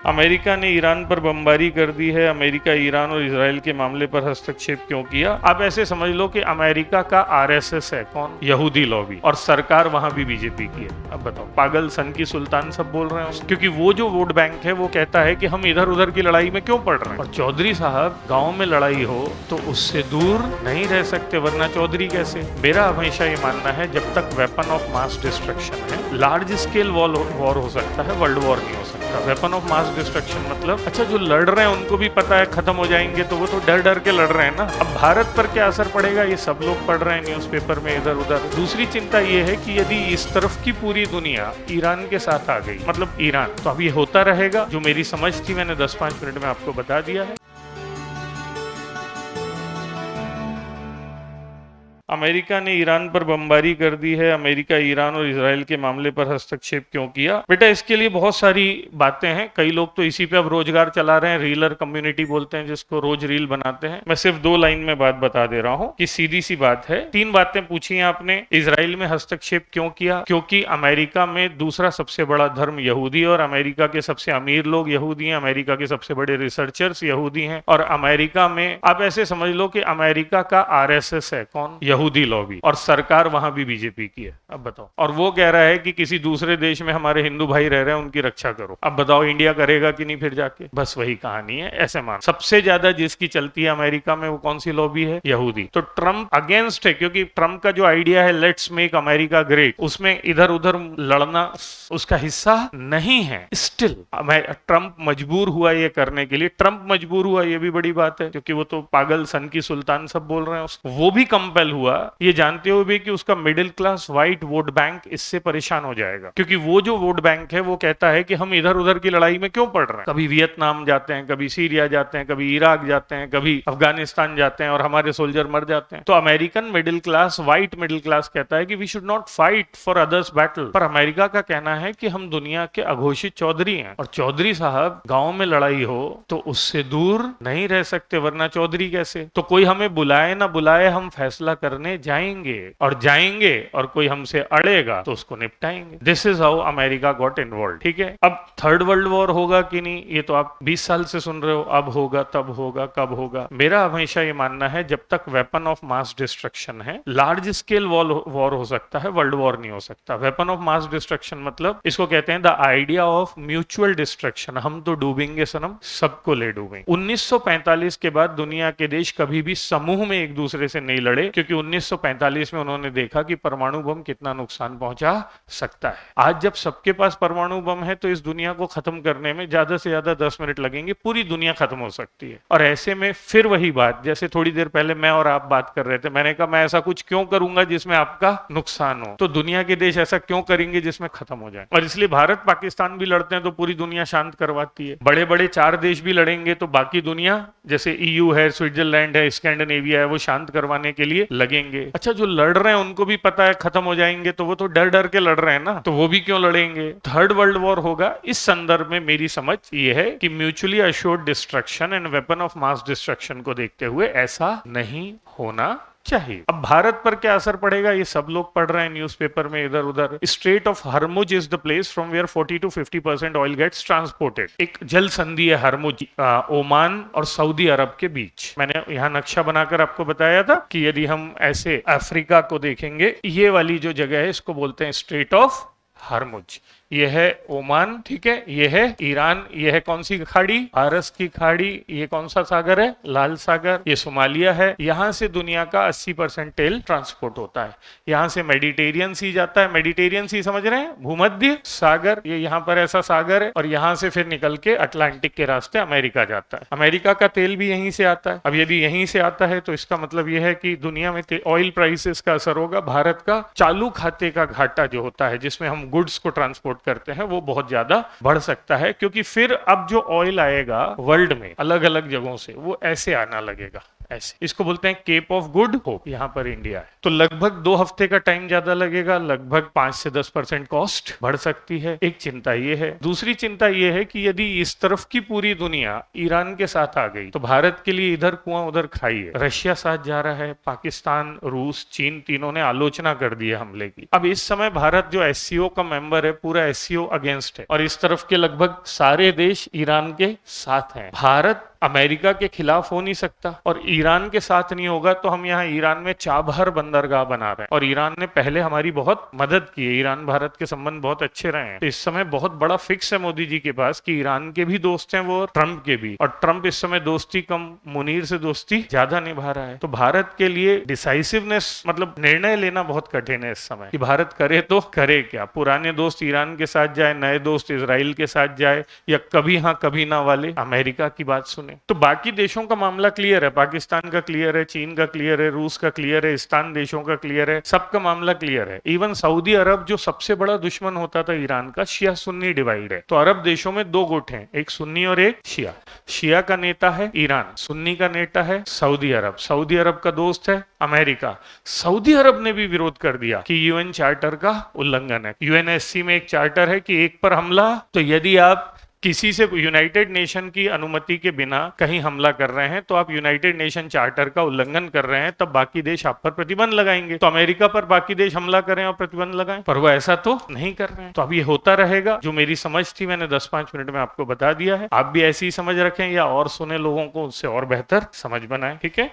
America ने Iran पर बमबारी कर दी है। अमेरिका ईरान और इजराइल के मामले पर हस्तक्षेप क्यों किया? आप ऐसे समझ लो कि अमेरिका का आरएसएस है कौन? यहूदी लॉबी, और सरकार वहां भी बीजेपी की है। अब बताओ, पागल सन की सुल्तान सब बोल रहे हैं, क्योंकि वो जो वोट बैंक है वो कहता है कि हम इधर उधर की लड़ाई में क्यों पड़ रहे हैं। और चौधरी साहब, गाँव में लड़ाई हो तो उससे दूर नहीं रह सकते, वरना चौधरी कैसे? मेरा हमेशा ये मानना है, जब तक वेपन ऑफ मास डिस्ट्रक्शन है, लार्ज स्केल वॉर हो सकता है, वर्ल्ड वॉर नहीं हो सकता। वेपन ऑफ मास डिस्ट्रक्शन मतलब, अच्छा जो लड़ रहे हैं उनको भी पता है खत्म हो जाएंगे, तो वो तो डर डर के लड़ रहे हैं ना। अब भारत पर क्या असर पड़ेगा, ये सब लोग पढ़ रहे हैं न्यूज़पेपर में इधर उधर। दूसरी चिंता ये है कि यदि इस तरफ की पूरी दुनिया ईरान के साथ आ गई, मतलब ईरान, तो अब ये होता रहेगा। जो मेरी समझ थी मैंने 10-5 मिनट में आपको बता दिया है। अमेरिका ने ईरान पर बमबारी कर दी है। अमेरिका ईरान और इजराइल के मामले पर हस्तक्षेप क्यों किया? बेटा, इसके लिए बहुत सारी बातें हैं। कई लोग तो इसी पे अब रोजगार चला रहे हैं, रीलर कम्युनिटी बोलते हैं जिसको, रोज रील बनाते हैं। मैं सिर्फ 2 लाइन में बात बता दे रहा हूँ कि सीधी सी बात है। 3 बातें पूछी हैं आपने। इजराइल में हस्तक्षेप क्यों किया? क्योंकि अमेरिका में दूसरा सबसे बड़ा धर्म यहूदी, और अमेरिका के सबसे अमीर लोग यहूदी हैं, अमेरिका के सबसे बड़े रिसर्चर्स यहूदी हैं। और अमेरिका में आप ऐसे समझ लो कि अमेरिका का आरएसएस है कौन? यहूदी लॉबी, और सरकार वहां भी बीजेपी की है। अब बताओ, और वो कह रहा है कि किसी दूसरे देश में हमारे हिंदू भाई रह रहे हैं, उनकी रक्षा करो। अब बताओ, इंडिया करेगा कि नहीं फिर जाके? बस वही कहानी है। ऐसे मान, सबसे ज्यादा जिसकी चलती है अमेरिका में, वो कौन सी लॉबी है? यहूदी। तो ट्रंप अगेंस्ट है, क्योंकि ट्रंप का जो आइडिया है लेट्स मेक अमेरिका ग्रेट, उसमें इधर उधर लड़ना उसका हिस्सा नहीं है। स्टिल ट्रंप मजबूर हुआ ये करने के लिए। ट्रंप मजबूर हुआ, ये भी बड़ी बात है, क्योंकि वो तो पागल सन की सुल्तान सब बोल रहे हैं उसको। वो भी कंपेल हुआ, ये जानते हुए भी कि उसका middle class white vote bank इससे परेशान हो जाएगा, क्योंकि वो जो वोट बैंक है वो कहता है कि हम इधर उधर की लड़ाई में क्यों पड़ रहे हैं। कभी वियतनाम जाते हैं, कभी सीरिया जाते हैं, कभी इराक जाते हैं, कभी अफगानिस्तान जाते हैं, और हमारे सोल्जर मर जाते हैं। तो American middle class, white middle class कहता है कि we should not fight for others battle. पर अमेरिका का कहना है कि हम दुनिया के अघोषित चौधरी हैं, और चौधरी साहब, गांव में लड़ाई हो तो उससे दूर नहीं रह सकते, वरना चौधरी कैसे? तो कोई हमें बुलाए ना बुलाए, हम फैसला करने जाएंगे, और कोई हमसे अड़ेगा तो उसको निपटाएंगे। This is how America got involve. ठीक है, अब थर्ड वर्ल्ड वॉर होगा कि नहीं, ये तो आप 20 साल से सुन रहे हो। अब होगा, तब होगा, कब होगा? मेरा हमेशा ये मानना है, जब तक वेपन ऑफ मास डिस्ट्रक्शन है, लार्ज स्केल वॉर हो सकता है, वर्ल्ड वॉर नहीं हो सकता। वेपन ऑफ मास डिस्ट्रक्शन मतलब, इसको कहते हैं the idea of mutual destruction. हम तो डूबेंगे सनम, सबको ले डूबेंगे। 1945 के बाद दुनिया के देश कभी भी समूह में एक दूसरे से नहीं लड़े, क्योंकि 1945 में उन्होंने देखा कि परमाणु बम कितना नुकसान पहुंचा सकता है। आज जब सबके पास परमाणु बम है, तो इस दुनिया को खत्म करने में ज्यादा से ज्यादा 10 मिनट लगेंगे, पूरी दुनिया खत्म हो सकती है। और ऐसे में फिर वही बात, जैसे थोड़ी देर पहले मैं और आप बात कर रहे थे, मैंने कहा मैं ऐसा कुछ क्यों करूंगा जिसमें आपका नुकसान हो, तो दुनिया के देश ऐसा क्यों करेंगे जिसमें खत्म हो जाए। और इसलिए भारत पाकिस्तान भी लड़ते हैं तो पूरी दुनिया शांत करवाती है। बड़े बड़े 4 देश भी लड़ेंगे तो बाकी दुनिया, जैसे EU है, स्विट्जरलैंड है, स्कैंडिनेविया है, वो शांत करवाने के लिए लगेंगे। अच्छा जो लड़ रहे हैं उनको भी पता है खत्म हो जाएंगे, तो वो तो डर डर के लड़ रहे हैं ना, तो वो भी क्यों लड़ेंगे? थर्ड वर्ल्ड वॉर होगा। इस संदर्भ में मेरी समझ ये है कि mutually assured destruction and weapon of mass destruction को देखते हुए ऐसा नहीं होना चाहिए। अब भारत पर क्या असर पड़ेगा, ये सब लोग पढ़ रहे हैं न्यूज़पेपर में इधर उधर। Strait of Hormuz is the place from where 40 to 50% oil gets transported. एक जल संधि है हरमुज, ओमान और सऊदी अरब के बीच। मैंने यहाँ नक्शा बनाकर आपको बताया था कि यदि हम ऐसे अफ्रीका को देखेंगे, ये वाली जो जगह है इसको बोलते हैं स्ट्रेट ऑफ हरमुज। ये है ओमान, ठीक है, ये है ईरान, ये है कौन सी खाड़ी? फारस की खाड़ी। ये कौन सा सागर है? लाल सागर। ये सोमालिया है। यहां से दुनिया का 80% तेल ट्रांसपोर्ट होता है। यहां से मेडिटेरियन सी जाता है। मेडिटेरियन सी समझ रहे हैं? भूमध्य सागर। ये यहाँ पर ऐसा सागर है, और यहां से फिर निकल के अटलांटिक के रास्ते अमेरिका जाता है। अमेरिका का तेल भी यहीं से आता है। अब यदि यहीं से आता है तो इसका मतलब यह है कि दुनिया में ऑयल प्राइसेस का असर होगा। भारत का चालू खाते का घाटा जो होता है, जिसमें हम गुड्स को ट्रांसपोर्ट करते हैं, वो बहुत ज्यादा बढ़ सकता है, क्योंकि फिर अब जो ऑयल आएगा वर्ल्ड में अलग अलग जगहों से, वो ऐसे आना लगेगा। ऐसे इसको बोलते हैं केप ऑफ गुड होप, यहाँ पर इंडिया है। तो लगभग 2 हफ्ते का टाइम ज्यादा लगेगा, लगभग 5 से 10% कॉस्ट बढ़ सकती है। एक चिंता ये है। दूसरी चिंता ये है कि यदि इस तरफ की पूरी दुनिया ईरान के साथ आ गई तो भारत के लिए इधर कुआं उधर खाई है। रशिया साथ जा रहा है, पाकिस्तान, रूस, चीन, तीनों ने आलोचना कर दी है हमले की। अब इस समय भारत जो एससीओ का मेंबर है, पूरा एससीओ अगेंस्ट है और इस तरफ के लगभग सारे देश ईरान के साथ हैं। भारत अमेरिका के खिलाफ हो नहीं सकता और ईरान के साथ नहीं होगा तो हम यहाँ ईरान में चाबहार बंदरगाह बना रहे हैं और ईरान ने पहले हमारी बहुत मदद की है। ईरान भारत के संबंध बहुत अच्छे रहे हैं। तो इस समय बहुत बड़ा फिक्स है मोदी जी के पास कि ईरान के भी दोस्त हैं वो और ट्रंप के भी, और ट्रंप इस समय दोस्ती कम मुनीर से दोस्ती ज्यादा निभा रहा है। तो भारत के लिए डिसाइसिवनेस मतलब निर्णय लेना बहुत कठिन है इस समय कि भारत करे तो करे क्या। पुराने दोस्त ईरान के साथ जाए, नए दोस्त इजराइल के साथ जाए, या कभी हाँ कभी ना वाले अमेरिका की बात सुने। तो बाकी देशों का मामला क्लियर है, पाकिस्तान का क्लियर है, चीन का क्लियर है, रूस का क्लियर है, इस्तान देशों का क्लियर है, सबका मामला क्लियर है। इवन सऊदी अरब जो सबसे बड़ा दुश्मन होता था ईरान का, शिया सुन्नी डिवाइड है। तो अरब देशों में 2 गुट हैं, एक सुन्नी और एक शिया। शिया का नेता है ईरान, सुन्नी का नेता है सऊदी अरब। सऊदी अरब का दोस्त है अमेरिका। सऊदी अरब ने भी विरोध कर दिया कि यूएन चार्टर का उल्लंघन है। यूएनएससी में एक चार्टर है कि एक पर हमला, तो यदि आप किसी से यूनाइटेड नेशन की अनुमति के बिना कहीं हमला कर रहे हैं तो आप यूनाइटेड नेशन चार्टर का उल्लंघन कर रहे हैं, तब बाकी देश आप पर प्रतिबंध लगाएंगे। तो अमेरिका पर बाकी देश हमला करें और प्रतिबंध लगाएं, पर वो ऐसा तो नहीं कर रहे हैं। तो अब ये होता रहेगा। जो मेरी समझ थी मैंने 10-5 मिनट में आपको बता दिया है। आप भी ऐसी ही समझ रखें या और सुने लोगों को उससे और बेहतर समझ बनाएं। ठीक है।